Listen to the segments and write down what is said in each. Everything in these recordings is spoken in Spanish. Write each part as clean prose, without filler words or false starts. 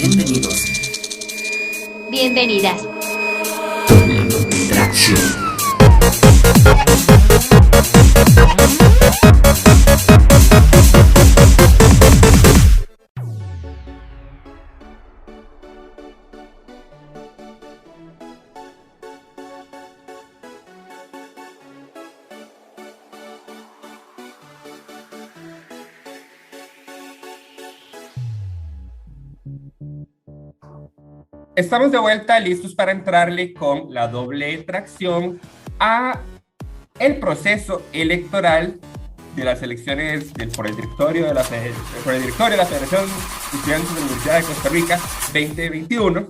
Bienvenidos. Bienvenidas. Doble tracción. Estamos de vuelta, listos para entrarle con la doble tracción a el proceso electoral de las elecciones por el directorio de la Federación de Estudiantes de la Universidad de Costa Rica 2021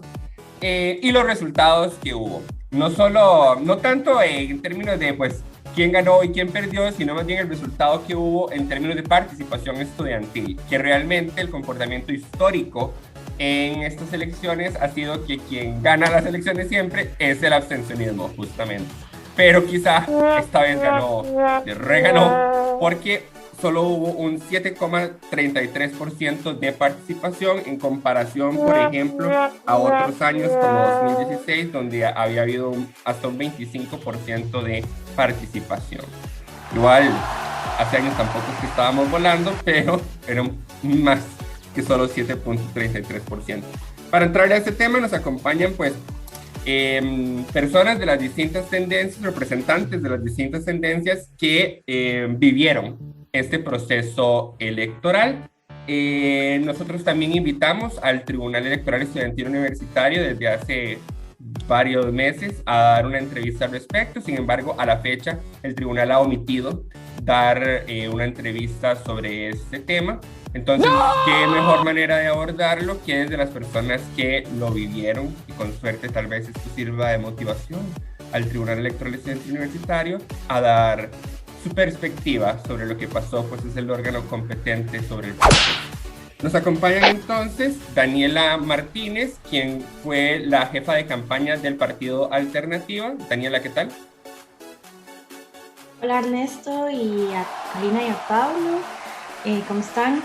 y los resultados que hubo. No tanto en términos de quién ganó y quién perdió, sino más bien el resultado que hubo en términos de participación estudiantil, que realmente el comportamiento histórico en estas elecciones ha sido que quien gana las elecciones siempre es el abstencionismo, justamente. Pero quizá esta vez reganó, porque solo hubo un 7,33% de participación en comparación, por ejemplo, a otros años como 2016, donde había habido hasta un 25% de participación. Igual, hace años tampoco es que estábamos volando, pero eran más que solo 7,33%. Para entrar a este tema nos acompañan personas de las distintas tendencias, representantes de las distintas tendencias que vivieron este proceso electoral. Nosotros también invitamos al Tribunal Electoral Estudiantil Universitario desde hace varios meses a dar una entrevista al respecto. Sin embargo, a la fecha el tribunal ha omitido dar una entrevista sobre este tema. Entonces, ¿qué mejor manera de abordarlo que desde las personas que lo vivieron? Y con suerte tal vez esto sirva de motivación al Tribunal Electoral Estudiantil Universitario a dar su perspectiva sobre lo que pasó, pues es el órgano competente sobre el proceso. Nos acompañan entonces Daniela Martínez, quien fue la jefa de campaña del Partido Alternativa. Daniela, ¿qué tal? Hola Ernesto y a Karina y a Pablo, ¿cómo están?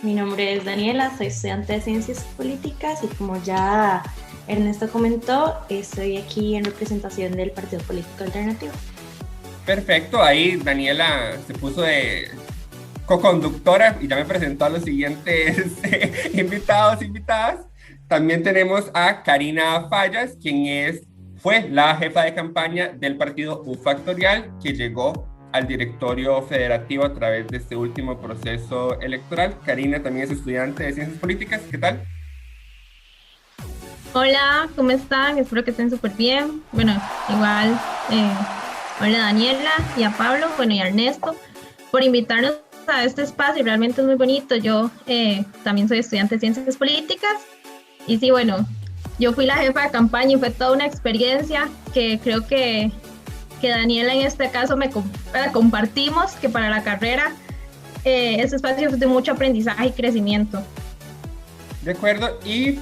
Mi nombre es Daniela, soy estudiante de Ciencias Políticas y como ya Ernesto comentó, estoy aquí en representación del Partido Político Alternativo. Perfecto, ahí Daniela se puso de co-conductora y ya me presentó a los siguientes invitadas. También tenemos a Karina Fallas, quien fue la jefa de campaña del partido U Factorial, que llegó al directorio federativo a través de este último proceso electoral. Karina también es estudiante de Ciencias Políticas. ¿Qué tal? Hola, ¿cómo están? Espero que estén súper bien. Bueno, igual, hola Daniela y a Pablo, y a Ernesto, por invitarnos a este espacio. Realmente es muy bonito. Yo también soy estudiante de Ciencias Políticas y sí, yo fui la jefa de campaña y fue toda una experiencia que creo que Daniela en este caso compartimos, que para la carrera este espacio es de mucho aprendizaje y crecimiento. De acuerdo, y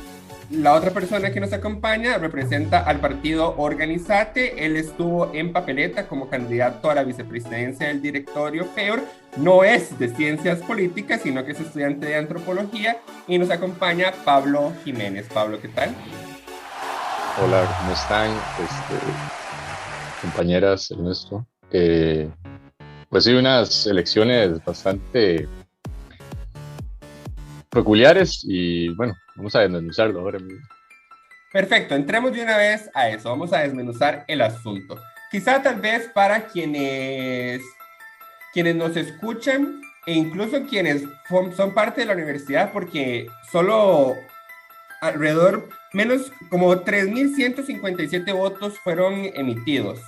la otra persona que nos acompaña representa al partido Organizate. Él estuvo en papeleta como candidato a la vicepresidencia del directorio FEOR. No es de Ciencias Políticas, sino que es estudiante de Antropología, y nos acompaña Pablo Jiménez. Pablo, ¿qué tal? Hola, ¿cómo están? Compañeras, Ernesto. Pues sí, unas elecciones bastante peculiares y vamos a desmenuzarlo ahora mismo. Perfecto, entremos de una vez a eso. Vamos a desmenuzar el asunto. Quizá tal vez para quienes nos escuchan e incluso quienes son parte de la universidad, porque solo alrededor, menos como 3.157 votos fueron emitidos.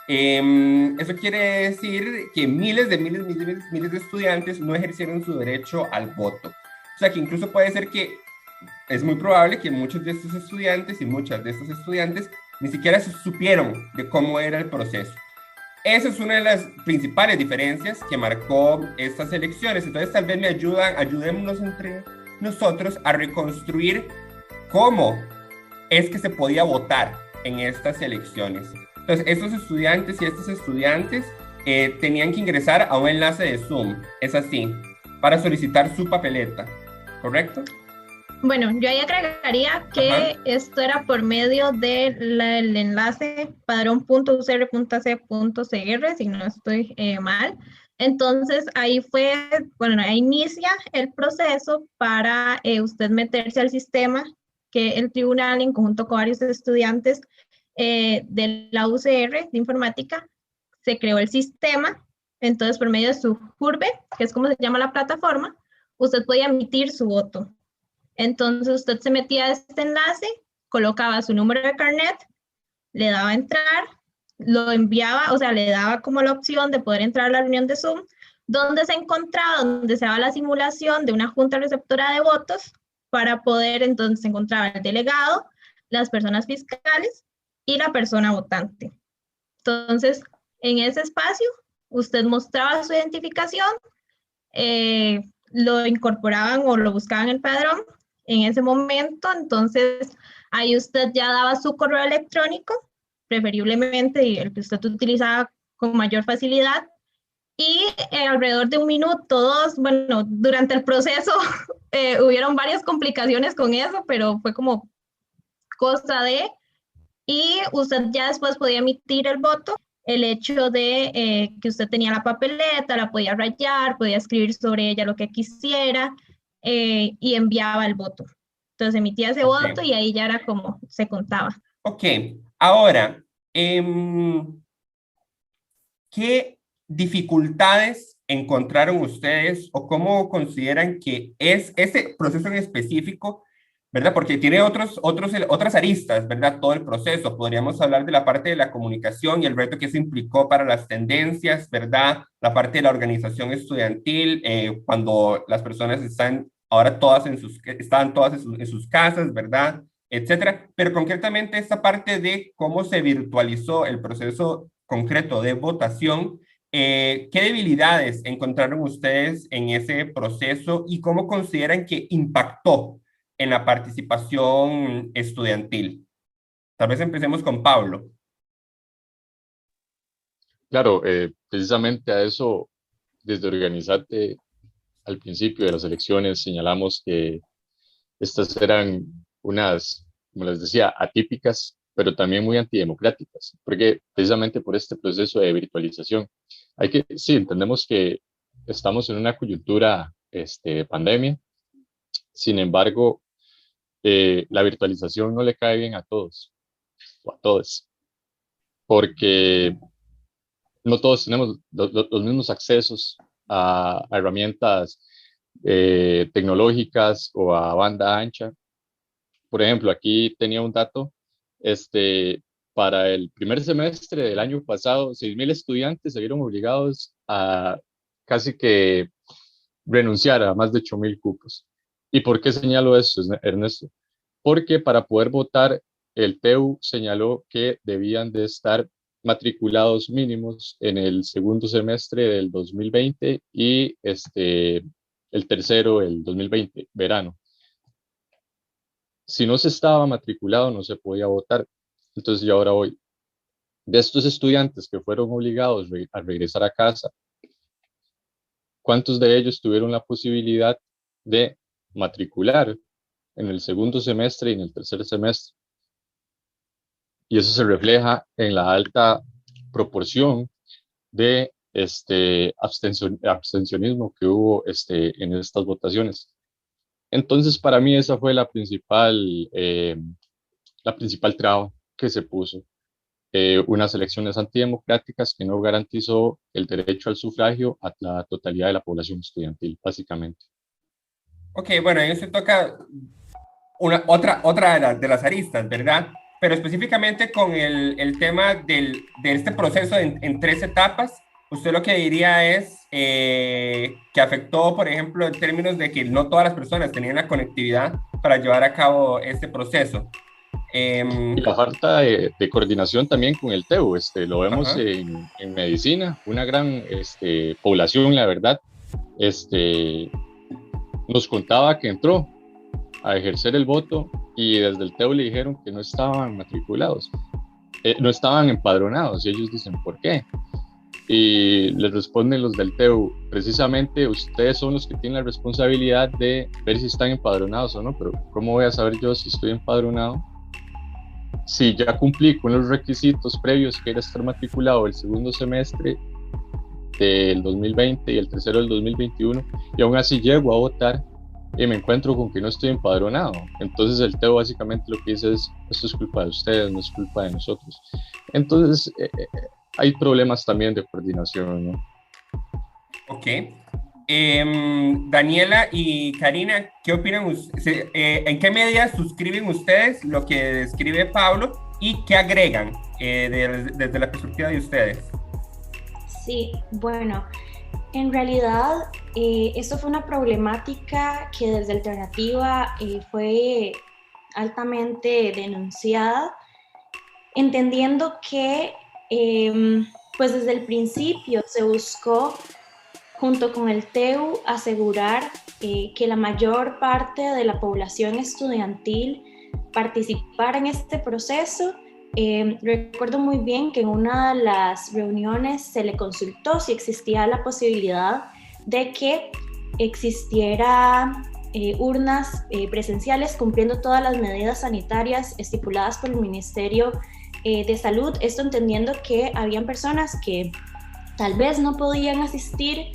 Eso quiere decir que miles de estudiantes no ejercieron su derecho al voto. O sea que incluso puede ser que es muy probable que muchos de estos estudiantes y muchas de estos estudiantes ni siquiera supieron de cómo era el proceso. Esa es una de las principales diferencias que marcó estas elecciones. Entonces tal vez ayudémonos entre nosotros a reconstruir cómo es que se podía votar en estas elecciones. Entonces, estos estudiantes y estas estudiantes tenían que ingresar a un enlace de Zoom, es así, para solicitar su papeleta, ¿correcto? Bueno, yo ahí agregaría que Ajá. esto era por medio del enlace padrón.ucr.ac.cr, si no estoy mal. Entonces, ahí fue, bueno, ahí inicia el proceso para usted meterse al sistema que el tribunal, en conjunto con varios estudiantes de la UCR de informática, se creó el sistema. Entonces, por medio de su JURBE, que es como se llama la plataforma, usted podía emitir su voto. Entonces usted se metía a este enlace, colocaba su número de carnet, le daba a entrar, lo enviaba, o sea, le daba como la opción de poder entrar a la reunión de Zoom, donde se encontraba, donde se daba la simulación de una junta receptora de votos para poder, entonces se encontraba el delegado, las personas fiscales y la persona votante. Entonces, en ese espacio, usted mostraba su identificación, lo incorporaban o lo buscaban en el padrón en ese momento, entonces ahí usted ya daba su correo electrónico, preferiblemente el que usted utilizaba con mayor facilidad, y alrededor de 1 minuto, 2, bueno, durante el proceso hubieron varias complicaciones con eso, pero fue como cosa de, y usted ya después podía emitir el voto. El hecho de que usted tenía la papeleta, la podía rayar, podía escribir sobre ella lo que quisiera y enviaba el voto. Entonces emitía ese voto Ok. y ahí ya era como se contaba. Ok, ahora, ¿qué dificultades encontraron ustedes o cómo consideran que es ese proceso en específico, ¿verdad? Porque tiene otras aristas, ¿verdad? Todo el proceso. Podríamos hablar de la parte de la comunicación y el reto que eso implicó para las tendencias, ¿verdad? La parte de la organización estudiantil, cuando las personas están ahora estaban todas en sus casas, ¿verdad? Etcétera. Pero concretamente esta parte de cómo se virtualizó el proceso concreto de votación, ¿qué debilidades encontraron ustedes en ese proceso y cómo consideran que impactó en la participación estudiantil? Tal vez empecemos con Pablo. Claro, precisamente a eso, desde Organizate, al principio de las elecciones, señalamos que estas eran unas, como les decía, atípicas, pero también muy antidemocráticas, porque precisamente por este proceso de virtualización, sí, entendemos que estamos en una coyuntura pandemia, sin embargo, la virtualización no le cae bien a todos o a todos, porque no todos tenemos los mismos accesos a herramientas tecnológicas o a banda ancha. Por ejemplo, aquí tenía un dato, para el primer semestre del año pasado, 6.000 estudiantes se vieron obligados a casi que renunciar a más de 8.000 cupos. ¿Y por qué señalo esto, Ernesto? Porque para poder votar, el TEU señaló que debían de estar matriculados mínimos en el segundo semestre del 2020 y el tercero, el 2020, verano. Si no se estaba matriculado, no se podía votar. Entonces, yo ahora voy. De estos estudiantes que fueron obligados a regresar a casa, ¿cuántos de ellos tuvieron la posibilidad de matricular en el segundo semestre y en el tercer semestre? Y eso se refleja en la alta proporción de abstencionismo que hubo en estas votaciones. Entonces, para mí esa fue la principal traba que se puso. Unas elecciones antidemocráticas que no garantizó el derecho al sufragio a la totalidad de la población estudiantil, básicamente. Ok, bueno, ahí se toca otra de las aristas, ¿verdad? Pero específicamente con el tema de este proceso en 3 etapas, usted lo que diría es que afectó, por ejemplo, en términos de que no todas las personas tenían la conectividad para llevar a cabo este proceso. Y la falta de coordinación también con el TEU, lo vemos en medicina, una gran población, la verdad, nos contaba que entró a ejercer el voto y desde el TEU le dijeron que no estaban matriculados, no estaban empadronados, y ellos dicen, ¿por qué? y les responden los del TEU, precisamente ustedes son los que tienen la responsabilidad de ver si están empadronados o no, pero ¿cómo voy a saber yo si estoy empadronado? Si ya cumplí con los requisitos previos, que era estar matriculado el segundo semestre del 2020 y el tercero del 2021, y aún así llego a votar y me encuentro con que no estoy empadronado. Entonces el TEU básicamente lo que dice es, esto es culpa de ustedes, no es culpa de nosotros. Entonces hay problemas también de coordinación, ¿no? Ok. Daniela y Karina, ¿qué opinan ustedes? ¿En qué medida suscriben ustedes lo que describe Pablo y qué agregan desde la perspectiva de ustedes? Sí, bueno, en realidad esto fue una problemática que desde Alternativa fue altamente denunciada, entendiendo que pues desde el principio se buscó, junto con el TEU, asegurar que la mayor parte de la población estudiantil participara en este proceso. Recuerdo muy bien que en una de las reuniones se le consultó si existía la posibilidad de que existiera urnas presenciales cumpliendo todas las medidas sanitarias estipuladas por el Ministerio de Salud, esto entendiendo que habían personas que tal vez no podían asistir,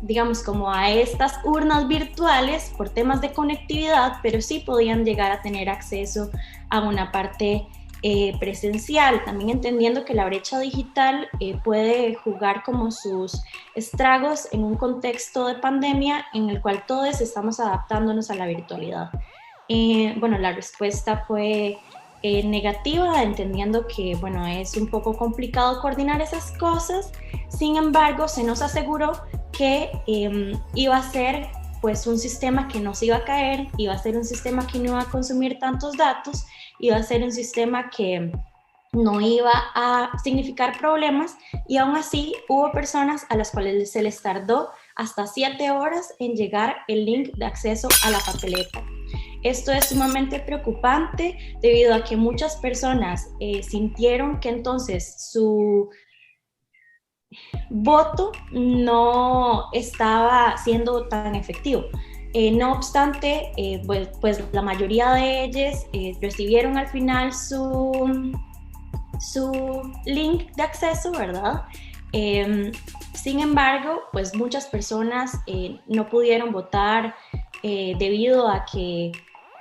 digamos, como a estas urnas virtuales por temas de conectividad, pero sí podían llegar a tener acceso a una parte presencial, también entendiendo que la brecha digital puede jugar como sus estragos en un contexto de pandemia en el cual todos estamos adaptándonos a la virtualidad. Bueno, la respuesta fue negativa, entendiendo que, bueno, es un poco complicado coordinar esas cosas. Sin embargo, se nos aseguró que iba a ser pues un sistema que no se iba a caer, iba a ser un sistema que no iba a consumir tantos datos, iba a ser un sistema que no iba a significar problemas, y aún así hubo personas a las cuales se les tardó hasta 7 horas en llegar el link de acceso a la papeleta. Esto es sumamente preocupante debido a que muchas personas sintieron que entonces su voto no estaba siendo tan efectivo. No obstante, pues la mayoría de ellos recibieron al final su link de acceso, ¿verdad? Sin embargo, pues muchas personas no pudieron votar debido a que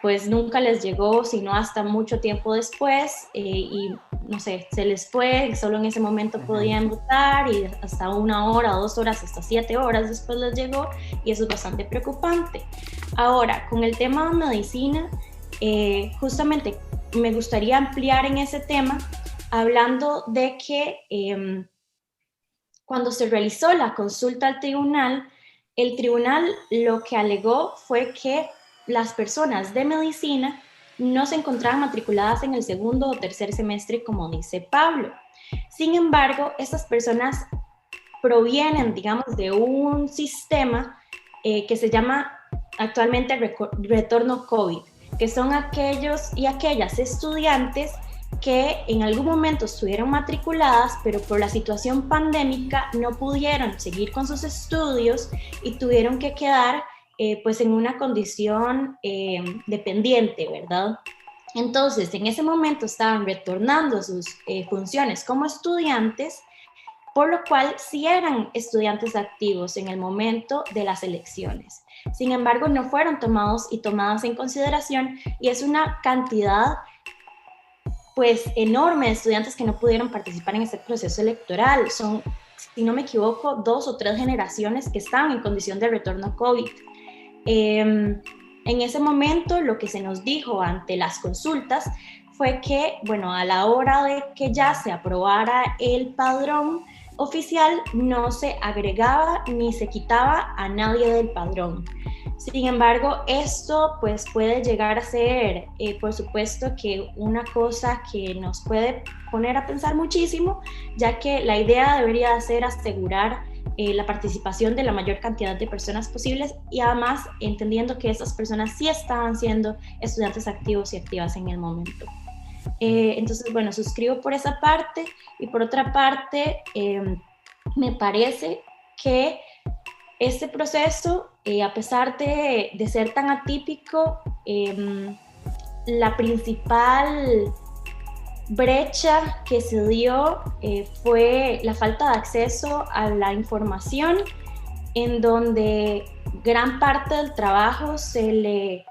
pues nunca les llegó, sino hasta mucho tiempo después, y no sé, se les fue, solo en ese momento podían votar, y hasta 1 hora, 2 horas, hasta 7 horas después les llegó, y eso es bastante preocupante. Ahora, con el tema de medicina, justamente me gustaría ampliar en ese tema, hablando de que cuando se realizó la consulta al tribunal, el tribunal lo que alegó fue que las personas de medicina no se encontraban matriculadas en el segundo o tercer semestre, como dice Pablo. Sin embargo, estas personas provienen, digamos, de un sistema que se llama actualmente retorno COVID, que son aquellos y aquellas estudiantes que en algún momento estuvieron matriculadas, pero por la situación pandémica no pudieron seguir con sus estudios y tuvieron que quedar pues en una condición dependiente, ¿verdad? Entonces, en ese momento estaban retornando sus funciones como estudiantes, por lo cual sí eran estudiantes activos en el momento de las elecciones. Sin embargo, no fueron tomados y tomadas en consideración, y es una cantidad pues enorme de estudiantes que no pudieron participar en este proceso electoral. Son, si no me equivoco, 2 o 3 generaciones que estaban en condición de retorno COVID. En ese momento lo que se nos dijo ante las consultas fue que, bueno, a la hora de que ya se aprobara el padrón oficial, no se agregaba ni se quitaba a nadie del padrón. Sin embargo, esto pues puede llegar a ser, por supuesto, que una cosa que nos puede poner a pensar muchísimo, ya que la idea debería ser asegurar la participación de la mayor cantidad de personas posibles, y además entendiendo que estas personas sí estaban siendo estudiantes activos y activas en el momento. Entonces, bueno, suscribo por esa parte y por otra parte, me parece que este proceso, a pesar de ser tan atípico, la principal brecha que se dio fue la falta de acceso a la información, en donde gran parte del trabajo se le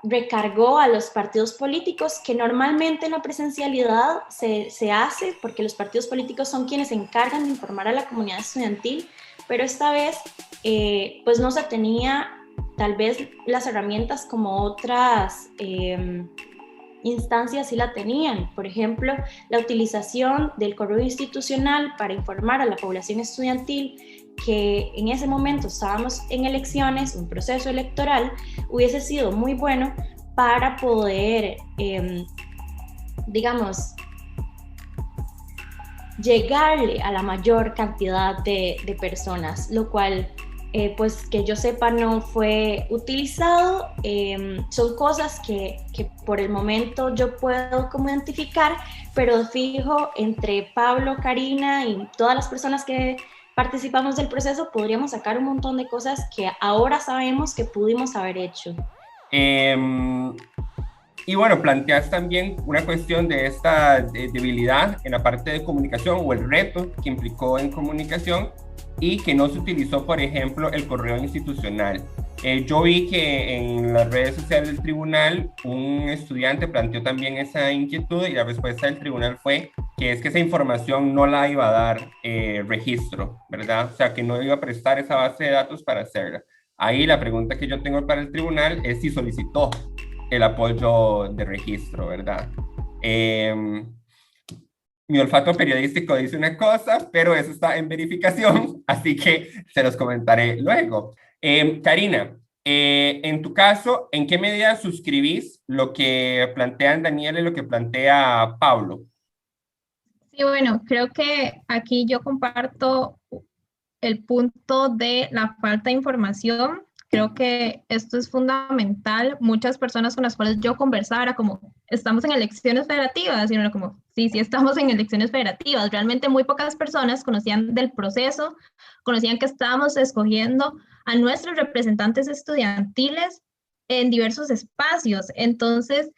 recargó a los partidos políticos, que normalmente en la presencialidad se hace porque los partidos políticos son quienes se encargan de informar a la comunidad estudiantil, pero esta vez pues no se tenía tal vez las herramientas como otras instancias sí la tenían. Por ejemplo, la utilización del correo institucional para informar a la población estudiantil que en ese momento estábamos en elecciones, un proceso electoral, hubiese sido muy bueno para poder, digamos, llegarle a la mayor cantidad de personas, lo cual, pues que yo sepa, no fue utilizado. Son cosas que por el momento yo puedo como identificar, pero fijo, entre Pablo, Karina y todas las personas que participamos del proceso, podríamos sacar un montón de cosas que ahora sabemos que pudimos haber hecho. Y bueno, planteas también una cuestión de esta debilidad en la parte de comunicación o el reto que implicó en comunicación y que no se utilizó, por ejemplo, el correo institucional. Yo vi que en las redes sociales del tribunal un estudiante planteó también esa inquietud y la respuesta del tribunal fue que es que esa información no la iba a dar registro, ¿verdad? O sea, que no iba a prestar esa base de datos para hacerla. Ahí la pregunta que yo tengo para el tribunal es si solicitó el apoyo de registro, ¿verdad? Mi olfato periodístico dice una cosa, pero eso está en verificación, así que se los comentaré luego. Karina, en tu caso, ¿en qué medida suscribís lo que plantean Daniel y lo que plantea Pablo? Sí, bueno, creo que aquí yo comparto el punto de la falta de información. Creo que esto es fundamental. Muchas personas con las cuales yo conversaba era como, estamos en elecciones federativas, y uno era como, sí, sí estamos en elecciones federativas. Realmente muy pocas personas conocían del proceso, conocían que estábamos escogiendo a nuestros representantes estudiantiles en diversos espacios. Entonces,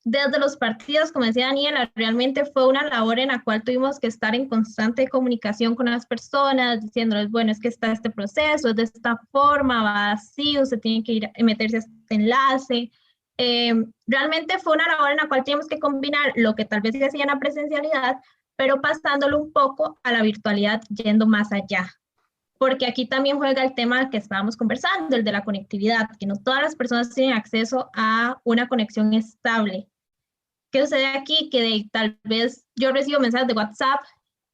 desde los partidos, como decía Daniela, realmente fue una labor en la cual tuvimos que estar en constante comunicación con las personas, diciéndoles, bueno, es que está este proceso, es de esta forma, va así, usted tiene que ir a meterse a este enlace. Realmente fue una labor en la cual teníamos que combinar lo que tal vez se hacía en la presencialidad, pero pasándolo un poco a la virtualidad, yendo más allá. Porque aquí también juega el tema que estábamos conversando, el de la conectividad, que no todas las personas tienen acceso a una conexión estable. ¿Qué sucede aquí? Que tal vez yo recibo mensajes de WhatsApp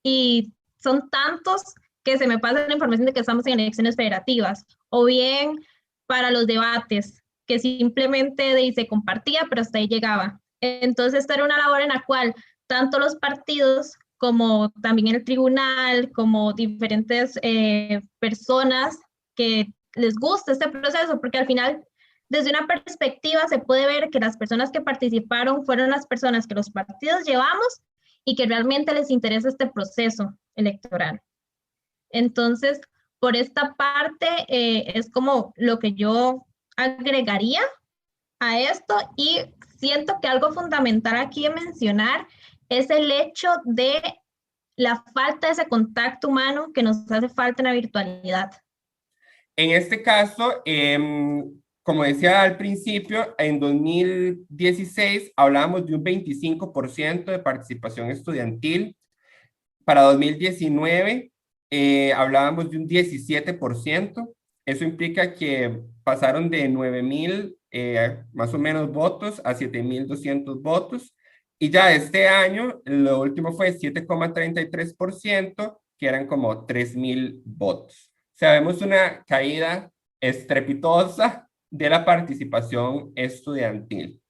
y son tantos que se me pasa la información de que estamos en elecciones federativas, o bien para los debates, que simplemente se compartía, pero hasta ahí llegaba. Entonces, esta era una labor en la cual tanto los partidos como también el tribunal, como diferentes personas que les gusta este proceso, porque al final, desde una perspectiva, se puede ver que las personas que participaron fueron las personas que los partidos llevamos y que realmente les interesa este proceso electoral. Entonces, por esta parte, es como lo que yo agregaría a esto, y siento que algo fundamental aquí de mencionar es el hecho de la falta de ese contacto humano que nos hace falta en la virtualidad. En este caso, como decía al principio, en 2016 hablábamos de un 25% de participación estudiantil. Para 2019 hablábamos de un 17%. Eso implica que pasaron de 9,000 más o menos votos a 7,200 votos. Y ya este año, lo último fue 7,33%, que eran como 3,000 votos. O sea, vemos una caída estrepitosa de la participación estudiantil.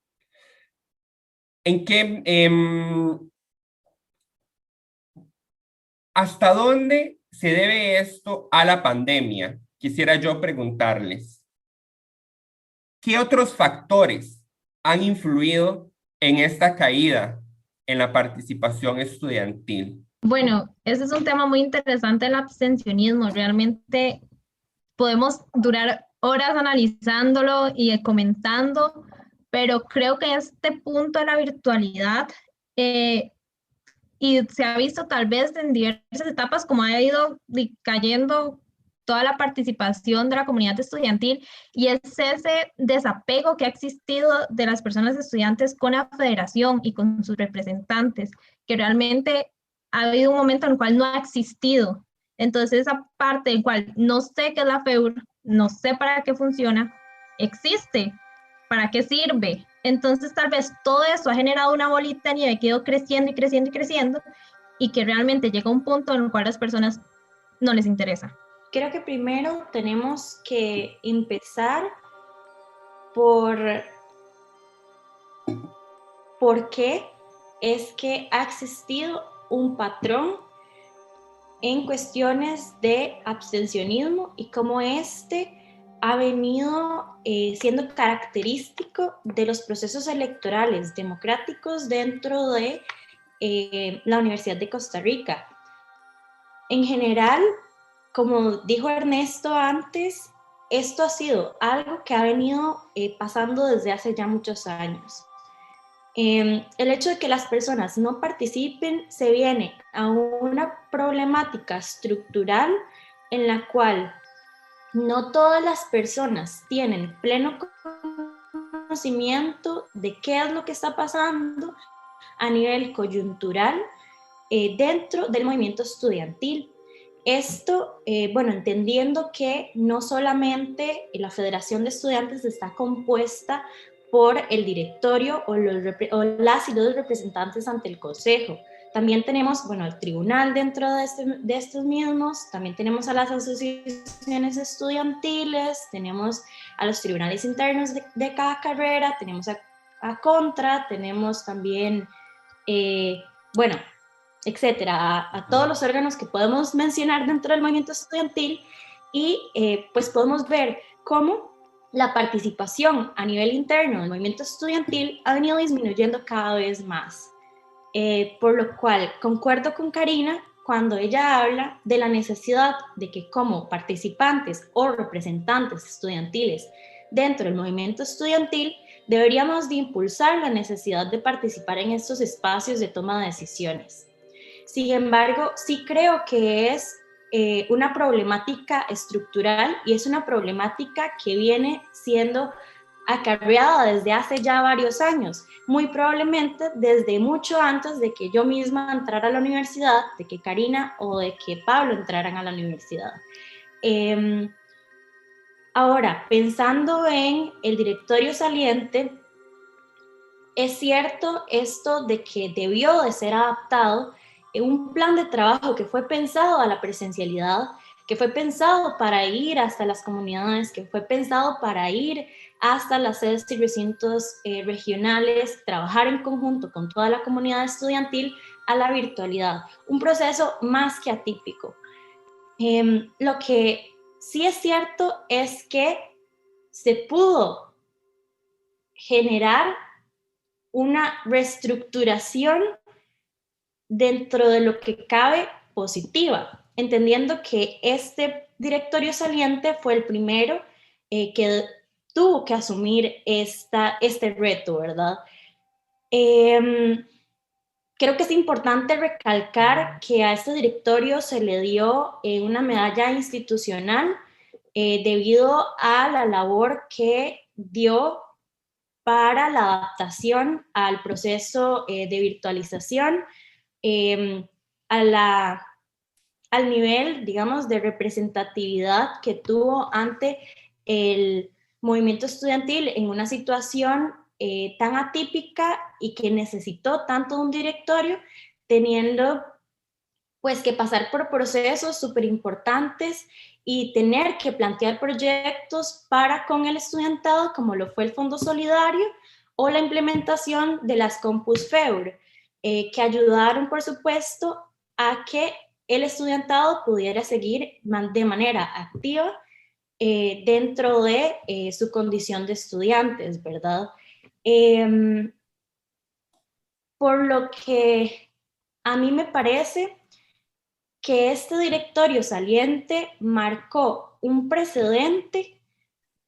¿Hasta dónde se debe esto a la pandemia? Quisiera yo preguntarles, ¿qué otros factores han influido en esta caída en la participación estudiantil? Bueno, ese es un tema muy interesante, el abstencionismo. Realmente podemos durar horas analizándolo y comentando, pero creo que este punto de la virtualidad, y se ha visto tal vez en diversas etapas como ha ido cayendo toda la participación de la comunidad estudiantil, y es ese desapego que ha existido de las personas estudiantes con la federación y con sus representantes, que realmente ha habido un momento en el cual no ha existido. Entonces esa parte en cual no sé qué es la FEUR, no sé para qué funciona, existe, para qué sirve. Entonces tal vez todo eso ha generado una bolita de nieve que ha ido creciendo y creciendo y creciendo, y que realmente llega a un punto en el cual a las personas no les interesa. Creo que primero tenemos que empezar por qué es que ha existido un patrón en cuestiones de abstencionismo y cómo este ha venido siendo característico de los procesos electorales democráticos dentro de la Universidad de Costa Rica. En general, como dijo Ernesto antes, esto ha sido algo que ha venido pasando desde hace ya muchos años. El hecho de que las personas no participen se viene a una problemática estructural en la cual no todas las personas tienen pleno conocimiento de qué es lo que está pasando a nivel coyuntural dentro del movimiento estudiantil. Esto, bueno, entendiendo que no solamente la Federación de Estudiantes está compuesta por el directorio o las y los representantes ante el consejo. También tenemos, bueno, el tribunal dentro de estos mismos, también tenemos a las asociaciones estudiantiles, tenemos a los tribunales internos de cada carrera, tenemos a Contra, tenemos también, bueno, etcétera, a todos los órganos que podemos mencionar dentro del movimiento estudiantil, y pues podemos ver cómo la participación a nivel interno del movimiento estudiantil ha venido disminuyendo cada vez más. Por lo cual concuerdo con Karina cuando ella habla de la necesidad de que como participantes o representantes estudiantiles dentro del movimiento estudiantil deberíamos de impulsar la necesidad de participar en estos espacios de toma de decisiones. Sin embargo, sí creo que es una problemática estructural y es una problemática que viene siendo acarreada desde hace ya varios años, muy probablemente desde mucho antes de que yo misma entrara a la universidad, de que Karina o de que Pablo entraran a la universidad. Ahora, pensando en el directorio saliente, es cierto esto de que debió de ser adaptado un plan de trabajo que fue pensado a la presencialidad, que fue pensado para ir hasta las comunidades, que fue pensado para ir hasta las sedes y recintos regionales, trabajar en conjunto con toda la comunidad estudiantil a la virtualidad. Un proceso más que atípico. Lo que sí es cierto es que se pudo generar una reestructuración dentro de lo que cabe positiva, entendiendo que este directorio saliente fue el primero que tuvo que asumir este reto, ¿verdad? Creo que es importante recalcar que a este directorio se le dio una medalla institucional debido a la labor que dio para la adaptación al proceso de virtualización, al nivel, digamos, de representatividad que tuvo ante el movimiento estudiantil en una situación tan atípica y que necesitó tanto un directorio, teniendo pues que pasar por procesos súper importantes y tener que plantear proyectos para con el estudiantado, como lo fue el Fondo Solidario o la implementación de las Compus FEUR, que ayudaron, por supuesto, a que el estudiantado pudiera seguir de manera activa dentro de su condición de estudiantes, ¿verdad? por lo que a mí me parece que este directorio saliente marcó un precedente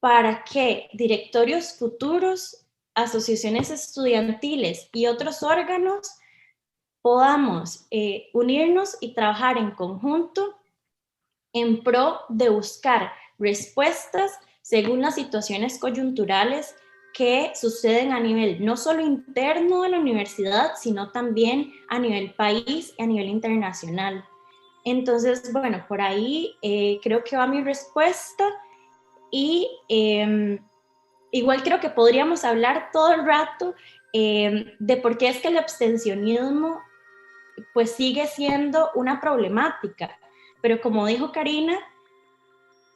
para que directorios futuros, asociaciones estudiantiles y otros órganos podamos unirnos y trabajar en conjunto en pro de buscar respuestas según las situaciones coyunturales que suceden a nivel no solo interno de la universidad, sino también a nivel país y a nivel internacional. Entonces, bueno, por ahí creo que va mi respuesta y igual creo que podríamos hablar todo el rato de por qué es que el abstencionismo pues sigue siendo una problemática, pero como dijo Karina,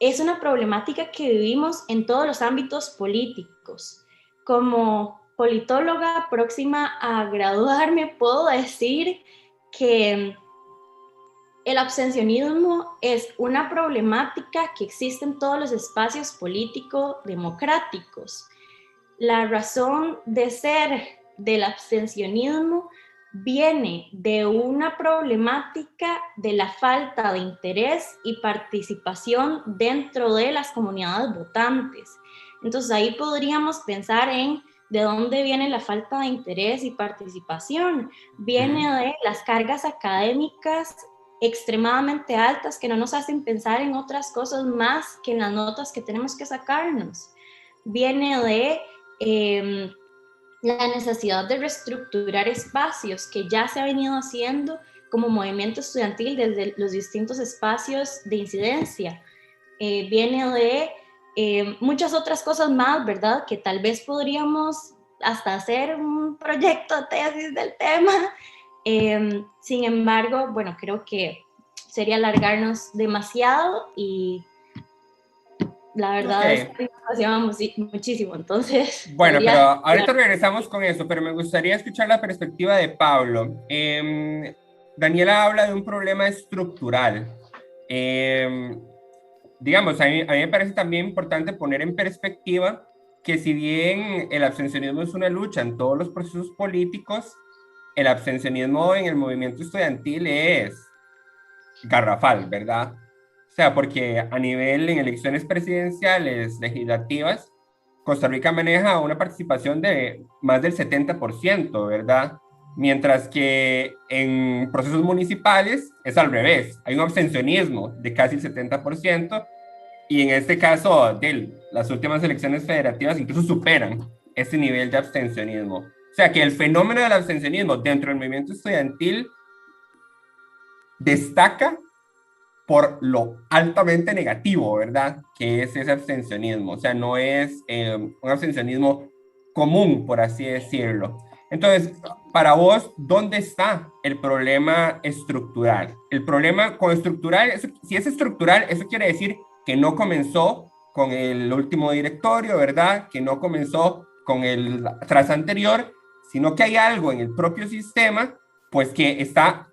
es una problemática que vivimos en todos los ámbitos políticos. Como politóloga próxima a graduarme, puedo decir que el abstencionismo es una problemática que existe en todos los espacios políticos democráticos. La razón de ser del abstencionismo viene de una problemática de la falta de interés y participación dentro de las comunidades votantes. Entonces ahí podríamos pensar en de dónde viene la falta de interés y participación. Viene de las cargas académicas extremadamente altas que no nos hacen pensar en otras cosas más que en las notas que tenemos que sacarnos. Viene de la necesidad de reestructurar espacios que ya se ha venido haciendo como movimiento estudiantil desde los distintos espacios de incidencia. Viene de muchas otras cosas más, ¿verdad? Que tal vez podríamos hasta hacer un proyecto de tesis del tema. Sin embargo, bueno, creo que sería alargarnos demasiado y la verdad es que me apasiona muchísimo, entonces... Bueno, pero ahorita regresamos con eso, pero me gustaría escuchar la perspectiva de Pablo. Daniela habla de un problema estructural. Digamos, a mí me parece también importante poner en perspectiva que si bien el abstencionismo es una lucha en todos los procesos políticos, el abstencionismo en el movimiento estudiantil es garrafal, ¿verdad? O sea, porque a nivel en elecciones presidenciales, legislativas, Costa Rica maneja una participación de más del 70%, ¿verdad? Mientras que en procesos municipales es al revés, hay un abstencionismo de casi el 70%, y en este caso, las últimas elecciones federativas incluso superan ese nivel de abstencionismo. O sea, que el fenómeno del abstencionismo dentro del movimiento estudiantil destaca por lo altamente negativo, ¿verdad? Que es ese abstencionismo. O sea, no es un abstencionismo común, por así decirlo. Entonces, para vos, ¿dónde está el problema estructural? El problema con estructural, si es estructural, eso quiere decir que no comenzó con el último directorio, ¿verdad? Que no comenzó con el tras anterior, sino que hay algo en el propio sistema, pues que está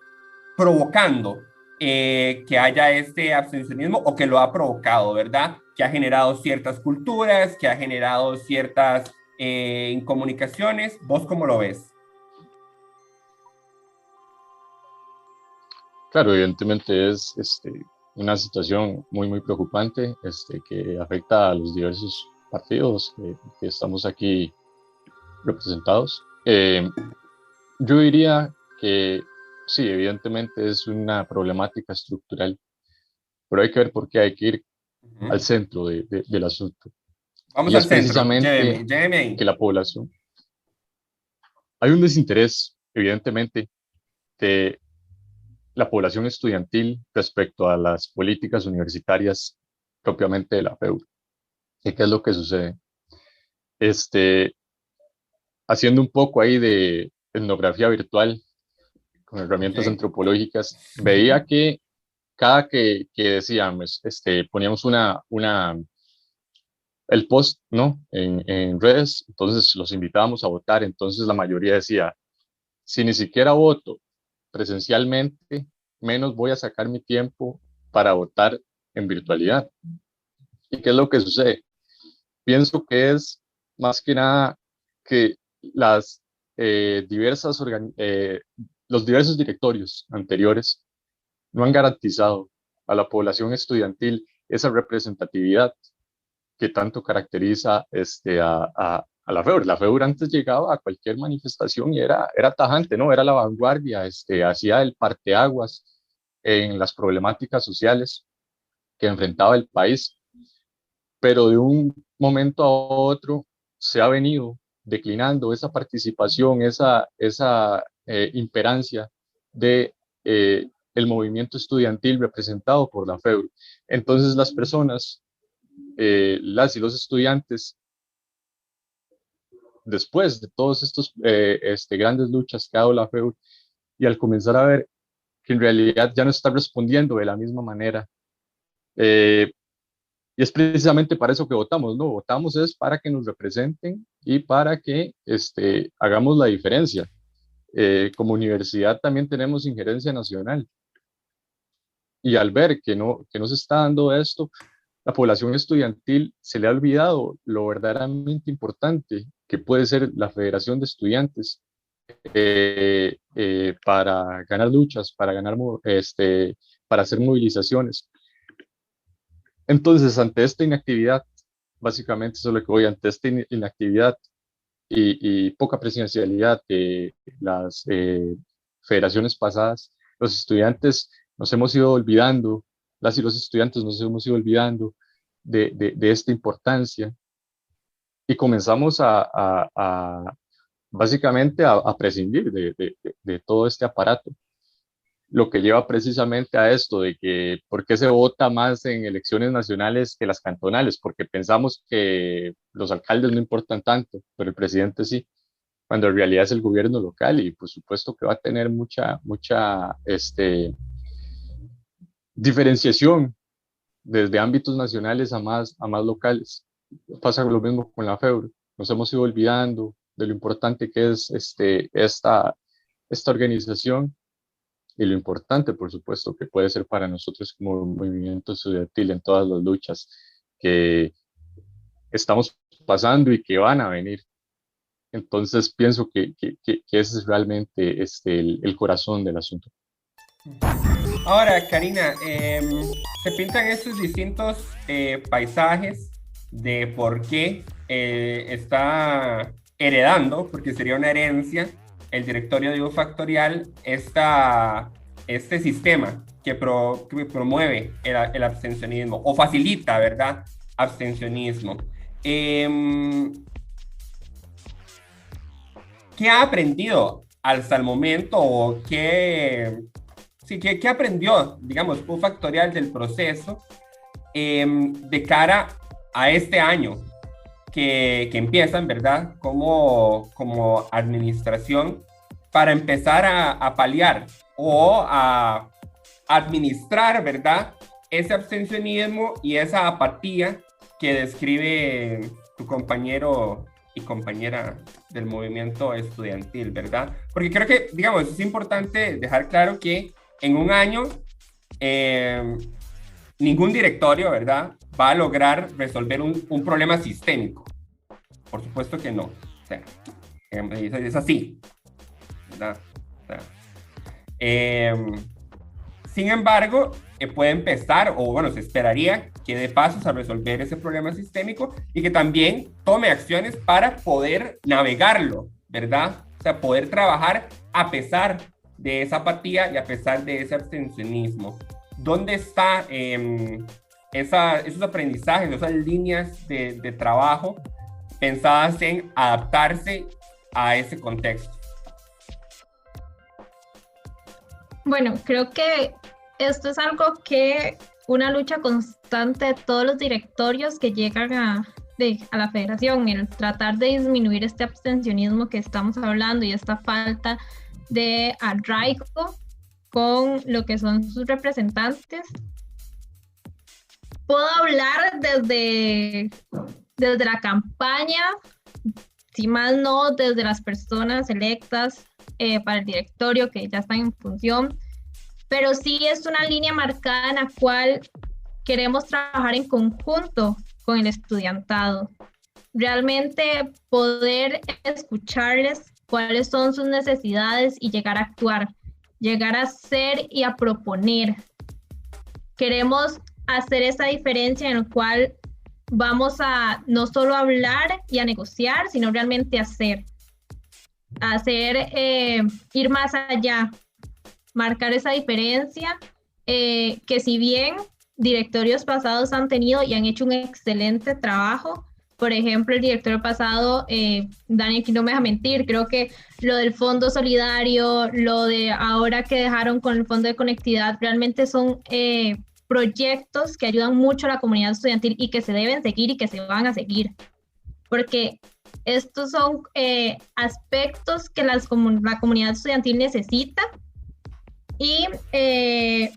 provocando que haya este abstencionismo o que lo ha provocado, ¿verdad? Que ha generado ciertas culturas, que ha generado ciertas incomunicaciones. ¿Vos cómo lo ves? Claro, evidentemente es una situación muy, muy preocupante que afecta a los diversos partidos que estamos aquí representados. Yo diría que sí, evidentemente es una problemática estructural, pero hay que ver por qué hay que ir al centro del asunto. Vamos y al es centro. precisamente Lléveme ahí. que la población, hay un desinterés, evidentemente, de la población estudiantil respecto a las políticas universitarias propiamente de la FEU. ¿Y qué es lo que sucede? Haciendo un poco ahí de etnografía virtual con herramientas antropológicas, veía que cada que decíamos, poníamos el post, ¿no? En redes, entonces los invitábamos a votar, entonces la mayoría decía, si ni siquiera voto presencialmente, menos voy a sacar mi tiempo para votar en virtualidad. ¿Y qué es lo que sucede? Pienso que es más que nada que las los diversos directorios anteriores no han garantizado a la población estudiantil esa representatividad que tanto caracteriza a la FEUR. La FEUR antes llegaba a cualquier manifestación y era tajante, ¿no? Era la vanguardia, hacía el parteaguas en las problemáticas sociales que enfrentaba el país, pero de un momento a otro se ha venido declinando esa participación, esa imperancia de el movimiento estudiantil representado por la FEUR. Entonces las personas, las y los estudiantes, después de todos estos grandes luchas que ha dado la FEUR, y al comenzar a ver que en realidad ya no está respondiendo de la misma manera, y es precisamente para eso que votamos, ¿no? Votamos es para que nos representen y para que hagamos la diferencia. Como universidad también tenemos injerencia nacional. Y al ver que no se está dando esto, la población estudiantil se le ha olvidado lo verdaderamente importante que puede ser la Federación de Estudiantes para ganar luchas, para hacer movilizaciones. Entonces, ante esta inactividad, básicamente eso es lo que voy, ante esta inactividad y poca presencialidad de las federaciones pasadas, los estudiantes nos hemos ido olvidando, las y los estudiantes nos hemos ido olvidando de esta importancia y comenzamos básicamente a prescindir de todo este aparato. Lo que lleva precisamente a esto de que por qué se vota más en elecciones nacionales que las cantonales, porque pensamos que los alcaldes no importan tanto, pero el presidente sí, cuando en realidad es el gobierno local y por supuesto que va a tener mucha diferenciación desde ámbitos nacionales a más locales. Pasa lo mismo con la FEUR, nos hemos ido olvidando de lo importante que es esta organización y lo importante, por supuesto, que puede ser para nosotros como movimiento estudiantil en todas las luchas que estamos pasando y que van a venir. Entonces pienso que ese es realmente el corazón del asunto. Ahora, Karina, se pintan estos distintos paisajes de por qué está heredando, porque sería una herencia, el directorio de U Factorial, este sistema que promueve el abstencionismo o facilita, ¿verdad? Abstencionismo. ¿Qué ha aprendido hasta el momento o qué aprendió, digamos, U Factorial del proceso de cara a este año que empiezan, ¿verdad? Como administración para empezar a paliar o a administrar, ¿verdad? Ese abstencionismo y esa apatía que describe tu compañero y compañera del movimiento estudiantil, ¿verdad? Porque creo que, digamos, es importante dejar claro que en un año ningún directorio, ¿verdad?, va a lograr resolver un problema sistémico. Por supuesto que no. O sea, es así, ¿verdad? O sea, sin embargo, puede empezar, o bueno, se esperaría que dé pasos a resolver ese problema sistémico y que también tome acciones para poder navegarlo, ¿verdad? O sea, poder trabajar a pesar de esa apatía y a pesar de ese abstencionismo. ¿Dónde están esos aprendizajes, esas líneas de trabajo pensadas en adaptarse a ese contexto? Bueno, creo que esto es algo que una lucha constante de todos los directorios que llegan a la federación. Miren, tratar de disminuir este abstencionismo que estamos hablando y esta falta de arraigo con lo que son sus representantes. Puedo hablar desde la campaña, si más no desde las personas electas para el directorio que ya están en función, pero sí es una línea marcada en la cual queremos trabajar en conjunto con el estudiantado. Realmente poder escucharles cuáles son sus necesidades y llegar a actuar, llegar a hacer y a proponer. Queremos hacer esa diferencia en la cual vamos a no solo hablar y a negociar, sino realmente hacer, ir más allá, marcar esa diferencia que si bien directorios pasados han tenido y han hecho un excelente trabajo. Por ejemplo, el directorio pasado, Dani, aquí no me deja mentir, creo que lo del Fondo Solidario, lo de ahora que dejaron con el Fondo de Conectividad, realmente son proyectos que ayudan mucho a la comunidad estudiantil y que se deben seguir y que se van a seguir. Porque estos son aspectos que la comunidad estudiantil necesita. Y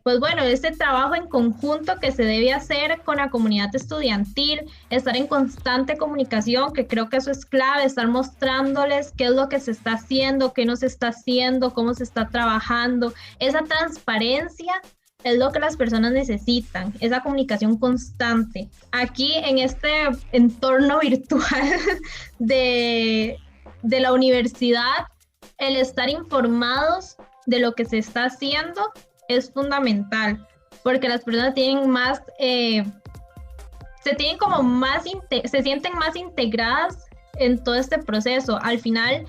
pues bueno, este trabajo en conjunto que se debe hacer con la comunidad estudiantil, estar en constante comunicación, que creo que eso es clave, estar mostrándoles qué es lo que se está haciendo, qué no se está haciendo, cómo se está trabajando. Esa transparencia es lo que las personas necesitan, esa comunicación constante. Aquí en este entorno virtual de la universidad, el estar informados de lo que se está haciendo es fundamental, porque las personas tienen más, se sienten más integradas en todo este proceso. Al final,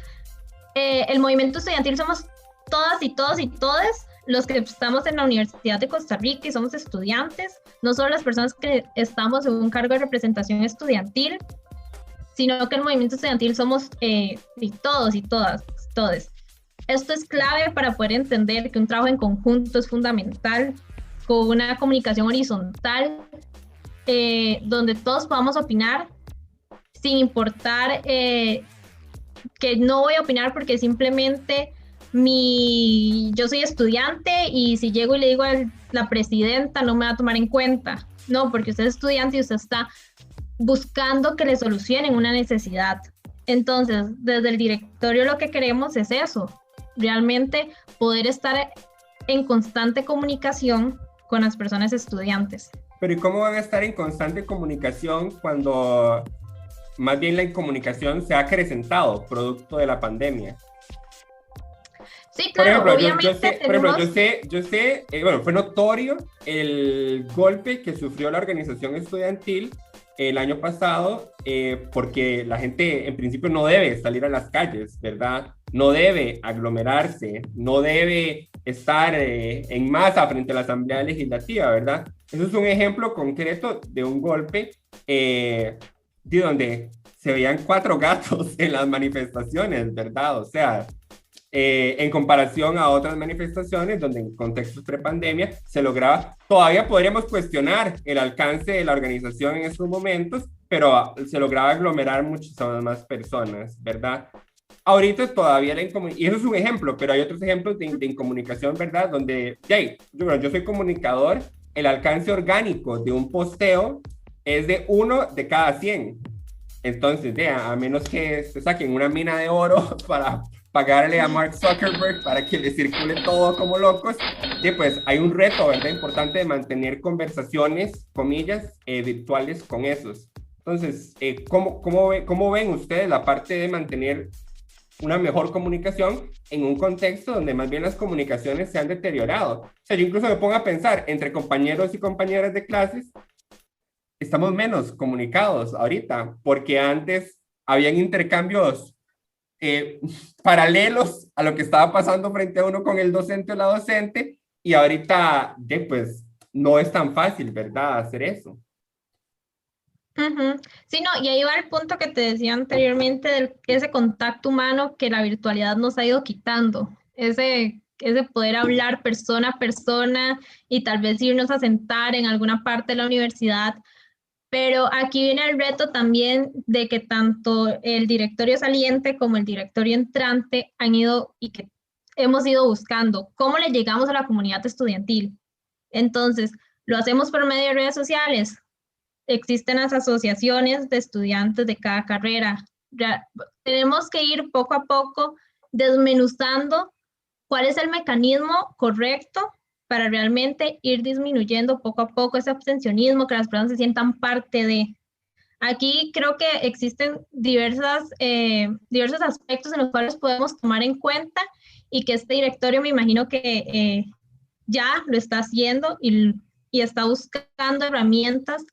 el movimiento estudiantil somos todas y todos y todes los que estamos en la Universidad de Costa Rica y somos estudiantes, no solo las personas que estamos en un cargo de representación estudiantil, sino que el movimiento estudiantil somos y todos y todas, todes. Esto es clave para poder entender que un trabajo en conjunto es fundamental, con una comunicación horizontal, donde todos podamos opinar, sin importar que no voy a opinar porque simplemente yo soy estudiante y si llego y le digo a la presidenta no me va a tomar en cuenta. No, porque usted es estudiante y usted está buscando que le solucionen una necesidad. Entonces, desde el directorio lo que queremos es eso, realmente poder estar en constante comunicación con las personas estudiantes. Pero ¿y cómo van a estar en constante comunicación cuando más bien la incomunicación se ha acrecentado producto de la pandemia? Sí, claro, por ejemplo, obviamente yo sé, bueno, fue notorio el golpe que sufrió la organización estudiantil el año pasado, porque la gente en principio no debe salir a las calles, ¿verdad? No debe aglomerarse, no debe estar en masa frente a la Asamblea Legislativa, ¿verdad? Eso es un ejemplo concreto de un golpe de donde se veían 4 gatos en las manifestaciones, ¿verdad? O sea, en comparación a otras manifestaciones donde en contextos prepandemia se lograba, todavía podríamos cuestionar el alcance de la organización en esos momentos, pero se lograba aglomerar muchísimas más personas, ¿verdad? Ahorita todavía y eso es un ejemplo, pero hay otros ejemplos de incomunicación, ¿verdad? Donde, yo soy comunicador, el alcance orgánico de un posteo es de 1 de cada 100. Entonces, a menos que se saquen una mina de oro para pagarle a Mark Zuckerberg para que le circule todo como locos, pues hay un reto, ¿verdad? Importante de mantener conversaciones, comillas, virtuales con esos. Entonces, ¿cómo ven ustedes la parte de mantener una mejor comunicación en un contexto donde más bien las comunicaciones se han deteriorado? O sea, yo incluso me pongo a pensar, entre compañeros y compañeras de clases, estamos menos comunicados ahorita, porque antes habían intercambios paralelos a lo que estaba pasando frente a uno con el docente o la docente, y ahorita pues no es tan fácil, ¿verdad?, hacer eso. Sí, no, y ahí va el punto que te decía anteriormente, de ese contacto humano que la virtualidad nos ha ido quitando, ese poder hablar persona a persona y tal vez irnos a sentar en alguna parte de la universidad. Pero aquí viene el reto también de que tanto el directorio saliente como el directorio entrante han ido y que hemos ido buscando cómo le llegamos a la comunidad estudiantil. Entonces, lo hacemos por medio de redes sociales. Existen las asociaciones de estudiantes de cada carrera. Tenemos que ir poco a poco desmenuzando cuál es el mecanismo correcto para realmente ir disminuyendo poco a poco ese abstencionismo, que las personas se sientan parte de. Aquí creo que existen diversos aspectos en los cuales podemos tomar en cuenta y que este directorio me imagino que ya lo está haciendo y está buscando herramientas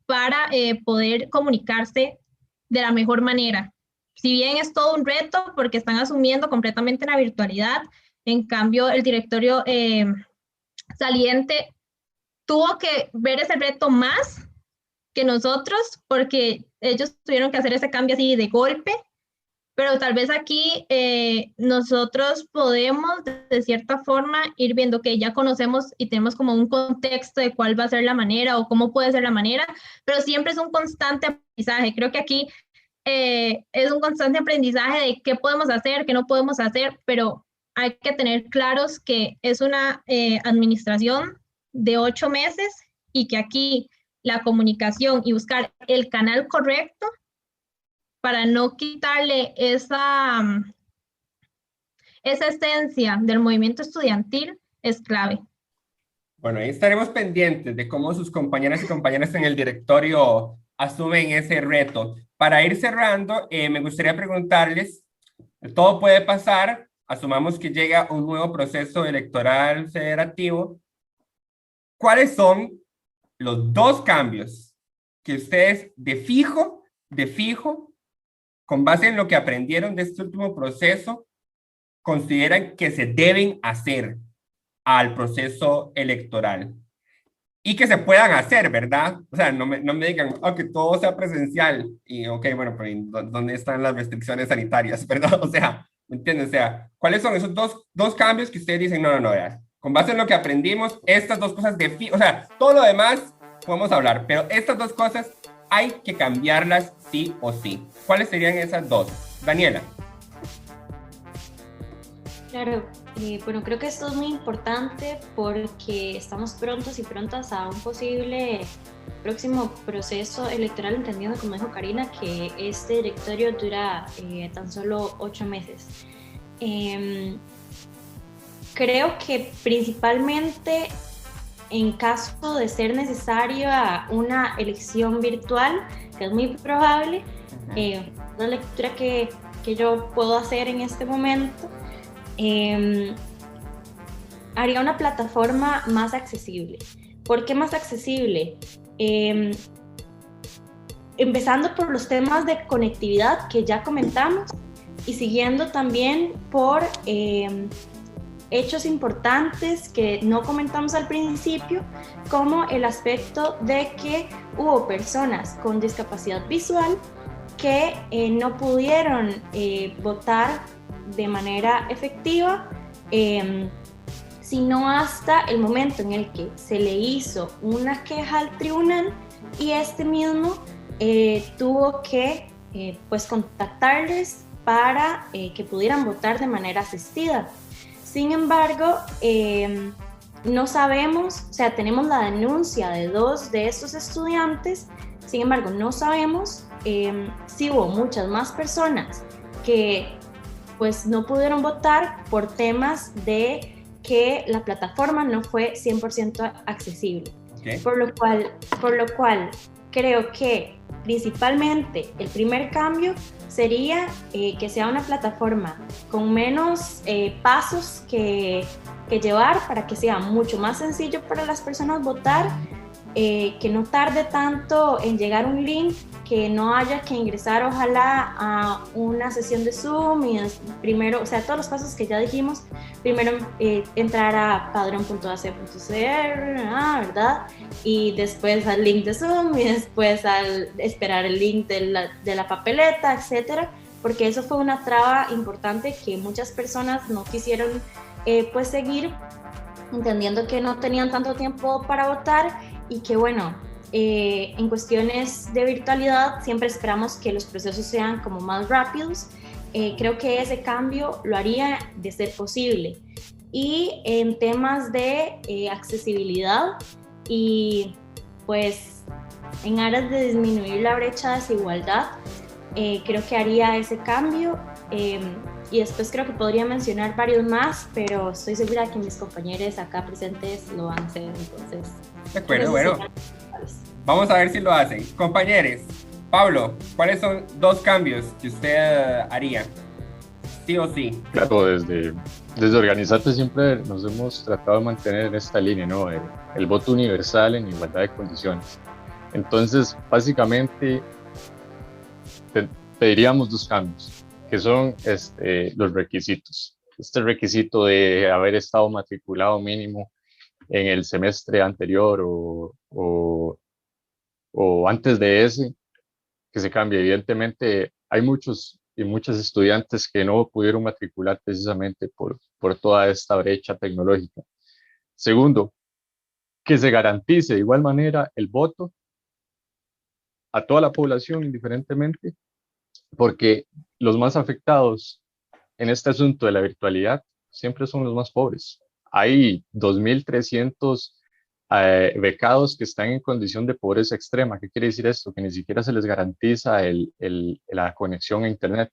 para poder comunicarse de la mejor manera. Si bien es todo un reto porque están asumiendo completamente la virtualidad, en cambio el directorio saliente tuvo que ver ese reto más que nosotros porque ellos tuvieron que hacer ese cambio así de golpe, pero tal vez aquí nosotros podemos de cierta forma ir viendo que ya conocemos y tenemos como un contexto de cuál va a ser la manera o cómo puede ser la manera, pero siempre es un constante aprendizaje. Creo que aquí es un constante aprendizaje de qué podemos hacer, qué no podemos hacer, pero hay que tener claros que es una administración de 8 meses y que aquí la comunicación y buscar el canal correcto para no quitarle esa esencia del movimiento estudiantil es clave. Bueno, ahí estaremos pendientes de cómo sus compañeras y compañeros en el directorio asumen ese reto. Para ir cerrando, me gustaría preguntarles, todo puede pasar, asumamos que llega un nuevo proceso electoral federativo, ¿cuáles son los 2 cambios que ustedes de fijo, con base en lo que aprendieron de este último proceso, consideran que se deben hacer al proceso electoral? Y que se puedan hacer, ¿verdad? O sea, no me digan, que todo sea presencial. Y, bueno, pero ¿dónde están las restricciones sanitarias, verdad? O sea, ¿me entiendes? O sea, ¿cuáles son esos dos cambios que ustedes dicen, no, ya, con base en lo que aprendimos, estas 2 cosas o sea, todo lo demás podemos hablar, pero estas 2 cosas hay que cambiarlas sí o sí. ¿Cuáles serían esas 2? Daniela. Claro, bueno, creo que esto es muy importante porque estamos prontos y prontas a un posible próximo proceso electoral, entendiendo, como dijo Karina, que este directorio dura tan solo 8 meses. Creo que principalmente en caso de ser necesaria una elección virtual, que es muy probable, la lectura que yo puedo hacer en este momento, haría una plataforma más accesible. ¿Por qué más accesible? Empezando por los temas de conectividad que ya comentamos y siguiendo también por hechos importantes que no comentamos al principio, como el aspecto de que hubo personas con discapacidad visual que no pudieron votar de manera efectiva, sino hasta el momento en el que se le hizo una queja al tribunal y este mismo tuvo que pues contactarles para que pudieran votar de manera asistida. Sin embargo, no sabemos, o sea, tenemos la denuncia de 2 de estos estudiantes, sin embargo, no sabemos si hubo muchas más personas que pues no pudieron votar por temas de que la plataforma no fue 100% accesible. Okay. Por lo cual creo que principalmente el primer cambio sería que sea una plataforma con menos pasos que llevar para que sea mucho más sencillo para las personas votar, que no tarde tanto en llegar un link, que no haya que ingresar ojalá a una sesión de Zoom y primero, o sea, todos los pasos que ya dijimos, primero entrar a padrón.ac.cr, ¿verdad? Y después al link de Zoom y después al esperar el link de la papeleta, etcétera, porque eso fue una traba importante que muchas personas no quisieron pues seguir, entendiendo que no tenían tanto tiempo para votar y que bueno, en cuestiones de virtualidad siempre esperamos que los procesos sean como más rápidos. Creo que ese cambio lo haría de ser posible. Y en temas de accesibilidad y pues en aras de disminuir la brecha de desigualdad, creo que haría ese cambio. Y después creo que podría mencionar varios más, pero estoy segura que mis compañeros acá presentes lo van a hacer, entonces... De acuerdo, bueno. Vamos a ver si lo hacen. Compañeros, Pablo, ¿cuáles son dos cambios que usted haría? Sí o sí. Claro, desde Organizarte siempre nos hemos tratado de mantener en esta línea, ¿no? El voto universal en igualdad de condiciones. Entonces, básicamente, pediríamos dos cambios, que son los requisitos. Este requisito de haber estado matriculado mínimo en el semestre anterior o antes de ese, que se cambie. Evidentemente, hay muchos y muchas estudiantes que no pudieron matricular precisamente por toda esta brecha tecnológica. Segundo, que se garantice de igual manera el voto a toda la población indiferentemente, porque los más afectados en este asunto de la virtualidad siempre son los más pobres. Hay 2.300 becados que están en condición de pobreza extrema. ¿Qué quiere decir esto? Que ni siquiera se les garantiza la conexión a Internet.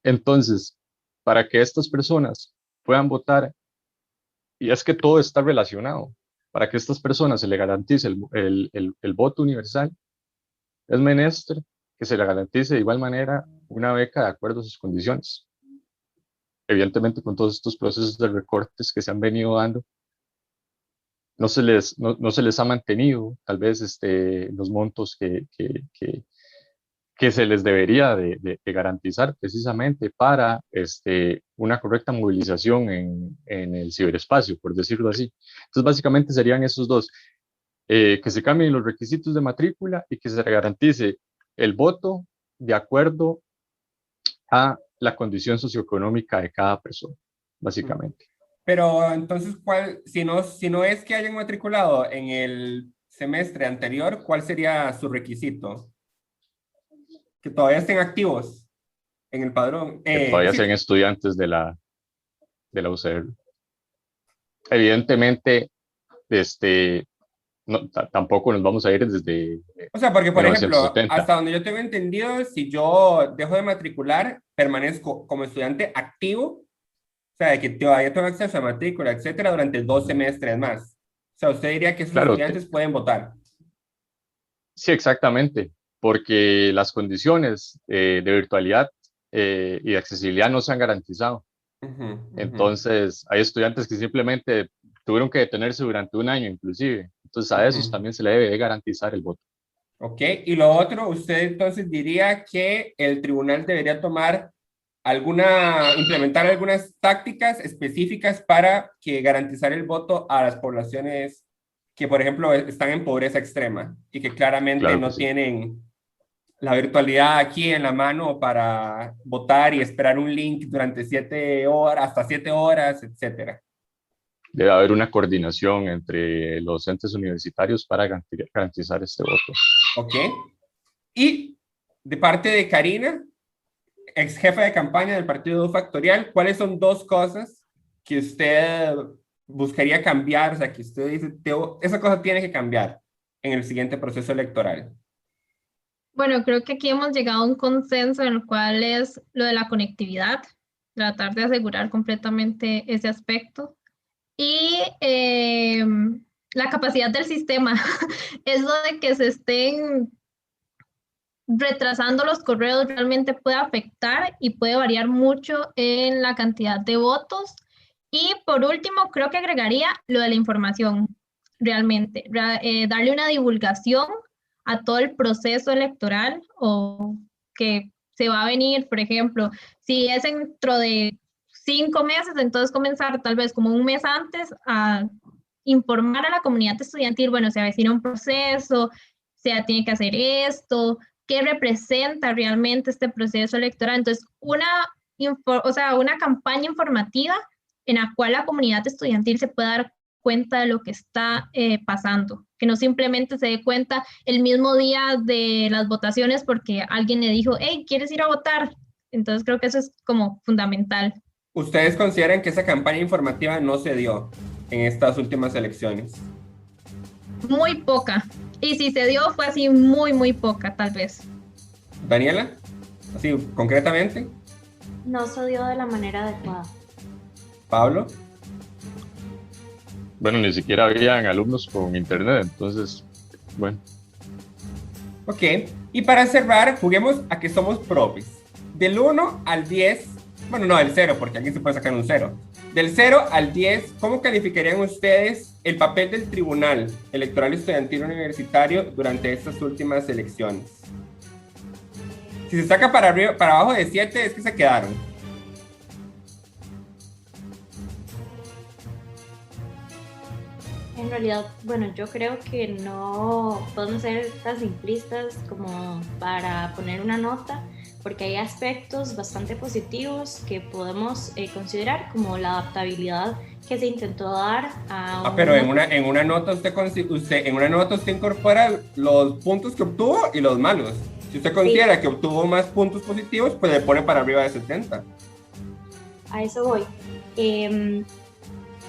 Entonces, para que estas personas puedan votar, y es que todo está relacionado, para que a estas personas se les garantice el voto universal, es menester que se le garantice de igual manera una beca de acuerdo a sus condiciones. Evidentemente, con todos estos procesos de recortes que se han venido dando, no se les ha mantenido tal vez los montos que se les debería de garantizar precisamente para una correcta movilización en el ciberespacio, por decirlo así. Entonces, básicamente serían esos dos, que se cambien los requisitos de matrícula y que se garantice el voto de acuerdo a la condición socioeconómica de cada persona, básicamente. Pero entonces, si no es que hayan matriculado en el semestre anterior, ¿cuál sería su requisito? Que todavía estén activos en el padrón. Que todavía sí. sean estudiantes de la UCR. Evidentemente, tampoco nos vamos a ir desde O sea, porque por ejemplo, 1970. hasta donde yo tengo entendido, si yo dejo de matricular, permanezco como estudiante activo, o sea, de que todavía tengo acceso a matrícula, etcétera, durante 2 semestres más. O sea, usted diría que esos Claro, estudiantes pueden votar. Sí, exactamente, porque las condiciones de virtualidad y de accesibilidad no se han garantizado. Entonces, hay estudiantes que simplemente tuvieron que detenerse durante un año inclusive. Entonces, a esos también se le debe de garantizar el voto. Ok, y lo otro, usted entonces diría que el tribunal debería implementar algunas tácticas específicas para garantizar el voto a las poblaciones que, por ejemplo, están en pobreza extrema y que claramente Claro que no sí. tienen la virtualidad aquí en la mano para votar y esperar un link durante 7 horas, hasta 7 horas, etcétera. Debe haber una coordinación entre los entes universitarios para garantizar este voto. Ok. Y de parte de Karina, ex jefa de campaña del Partido Factorial, ¿cuáles son 2 cosas que usted buscaría cambiar? O sea, que usted dice, esa cosa tiene que cambiar en el siguiente proceso electoral. Bueno, creo que aquí hemos llegado a un consenso en el cual es lo de la conectividad, tratar de asegurar completamente ese aspecto. Y la capacidad del sistema, eso de que se estén retrasando los correos realmente puede afectar y puede variar mucho en la cantidad de votos. Y por último, creo que agregaría lo de la información, realmente, darle una divulgación a todo el proceso electoral o que se va a venir, por ejemplo, si es dentro de 5 meses, entonces comenzar tal vez como un mes antes a informar a la comunidad estudiantil, bueno, se avecina un proceso, se tiene que hacer esto, qué representa realmente este proceso electoral. Entonces, una campaña informativa en la cual la comunidad estudiantil se pueda dar cuenta de lo que está pasando, que no simplemente se dé cuenta el mismo día de las votaciones porque alguien le dijo, hey, ¿quieres ir a votar? Entonces creo que eso es como fundamental. ¿Ustedes consideran que esa campaña informativa no se dio en estas últimas elecciones? Muy poca. Y si se dio fue así muy, muy poca, tal vez. Daniela, así concretamente. No se dio de la manera adecuada. Pablo. Bueno, ni siquiera habían alumnos con internet, entonces, bueno. Ok, y para cerrar, juguemos a que somos profes. Del 1 al 10, bueno, no, del 0, porque aquí se puede sacar un 0. Del 0 al 10, ¿cómo calificarían ustedes el papel del Tribunal Electoral Estudiantil Universitario durante estas últimas elecciones? Si se saca para arriba, para abajo de 7, es que se quedaron. En realidad, bueno, yo creo que no podemos ser tan simplistas como para poner una nota, porque hay aspectos bastante positivos que podemos considerar, como la adaptabilidad que se intentó dar a Pero en una nota usted incorpora los puntos que obtuvo y los malos. Si usted considera que obtuvo más puntos positivos, pues le pone para arriba de 70. A eso voy.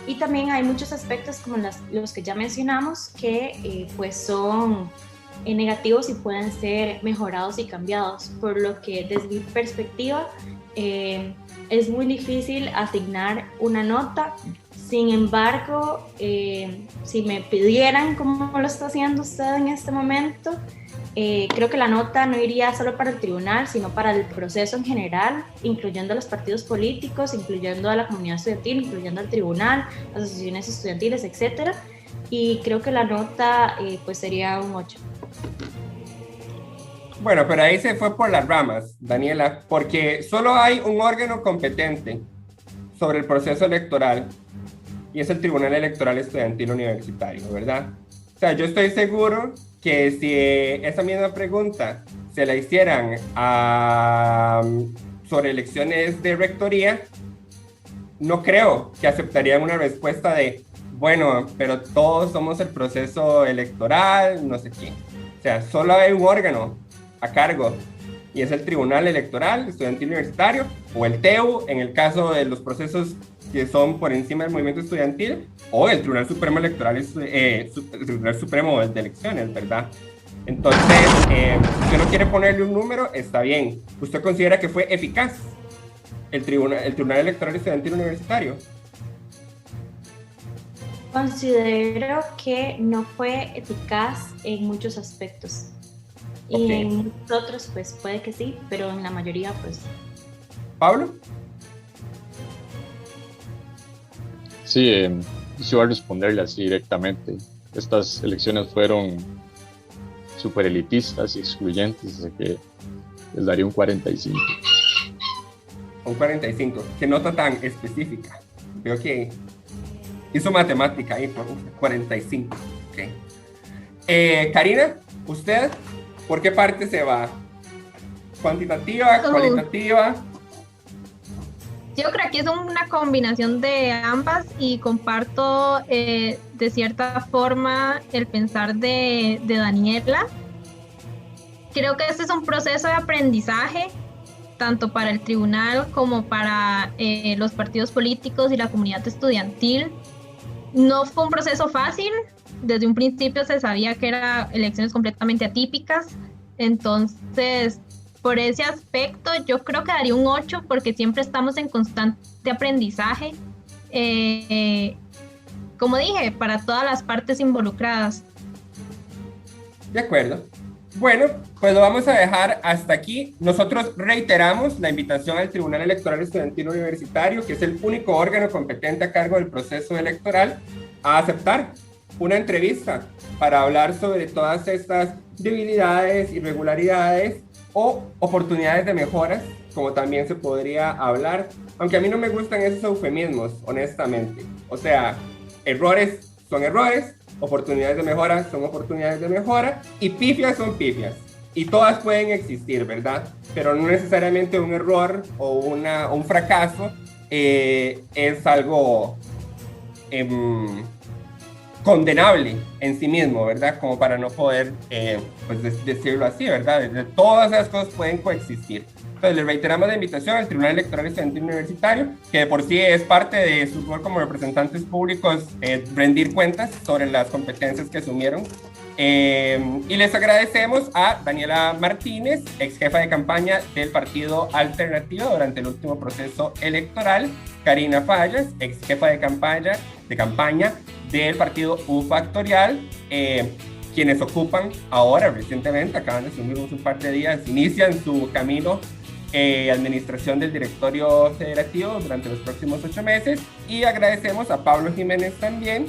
Y también hay muchos aspectos como los que ya mencionamos que pues son negativos y pueden ser mejorados y cambiados, por lo que desde mi perspectiva es muy difícil asignar una nota. Sin embargo, si me pidieran cómo lo está haciendo usted en este momento, creo que la nota no iría solo para el tribunal, sino para el proceso en general, incluyendo a los partidos políticos, incluyendo a la comunidad estudiantil, incluyendo al tribunal, asociaciones estudiantiles, etc. Y creo que la nota pues sería un 8. Bueno, pero ahí se fue por las ramas, Daniela, porque solo hay un órgano competente sobre el proceso electoral y es el Tribunal Electoral Estudiantil Universitario, ¿verdad? O sea, yo estoy seguro que si esa misma pregunta se la hicieran sobre elecciones de rectoría, no creo que aceptarían una respuesta de, bueno, pero todos somos el proceso electoral, no sé qué. O sea, solo hay un órgano a cargo y es el Tribunal Electoral Estudiantil Universitario o el TEU en el caso de los procesos que son por encima del movimiento estudiantil, o el Tribunal Supremo Electoral, el Tribunal Supremo de Elecciones, ¿verdad? Entonces, si usted no quiere ponerle un número, está bien. ¿Usted considera que fue eficaz el Tribunal Electoral Estudiantil Universitario? Considero que no fue eficaz en muchos aspectos. Y Okay. en otros, pues puede que sí, pero en la mayoría, pues. ¿Pablo? Sí, yo voy a responderle así directamente. Estas elecciones fueron súper elitistas y excluyentes, así que les daría un 45. Un 45. Qué nota tan específica. Veo que hizo matemática ahí por 45. Okay. Karina, ¿usted por qué parte se va? ¿Cuantitativa, cualitativa? Yo creo que es una combinación de ambas y comparto de cierta forma el pensar de Daniela. Creo que este es un proceso de aprendizaje tanto para el tribunal como para los partidos políticos y la comunidad estudiantil. No fue un proceso fácil, desde un principio se sabía que eran elecciones completamente atípicas, entonces por ese aspecto yo creo que daría un 8 porque siempre estamos en constante aprendizaje, como dije, para todas las partes involucradas. De acuerdo. Bueno, pues lo vamos a dejar hasta aquí. Nosotros reiteramos la invitación al Tribunal Electoral Estudiantil Universitario, que es el único órgano competente a cargo del proceso electoral, a aceptar una entrevista para hablar sobre todas estas debilidades, irregularidades o oportunidades de mejoras, como también se podría hablar, aunque a mí no me gustan esos eufemismos, honestamente. O sea, errores son errores, oportunidades de mejora son oportunidades de mejora y pifias son pifias. Y todas pueden existir, ¿verdad? Pero no necesariamente un error o un fracaso es algo condenable en sí mismo, ¿verdad? Como para no poder pues decirlo así, ¿verdad? Todas esas cosas pueden coexistir. Entonces, le reiteramos la invitación al Tribunal Electoral Estudiantil Universitario, que de por sí es parte de su rol como representantes públicos, rendir cuentas sobre las competencias que asumieron. Y les agradecemos a Daniela Martínez, ex jefa de campaña del Partido Alternativo durante el último proceso electoral, Karina Fallas, ex jefa de campaña del Partido U Factorial, quienes ocupan ahora recientemente, acaban de asumir un par de días, inician su camino administración del directorio federativo durante los próximos 8 meses, y agradecemos a Pablo Jiménez también,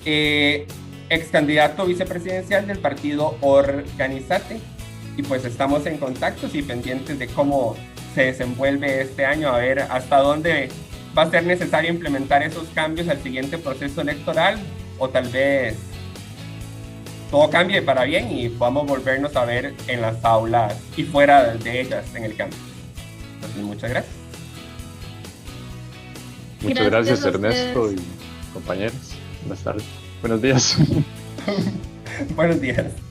ex candidato vicepresidencial del partido Organizate, y pues estamos en contacto y pendientes de cómo se desenvuelve este año, a ver hasta dónde va a ser necesario implementar esos cambios al siguiente proceso electoral, o tal vez todo cambie para bien y podamos volvernos a ver en las aulas y fuera de ellas en el campo. Entonces, muchas gracias. Muchas gracias, a Ernesto ustedes. y compañeros. Buenas tardes. Buenos días. Buenos días.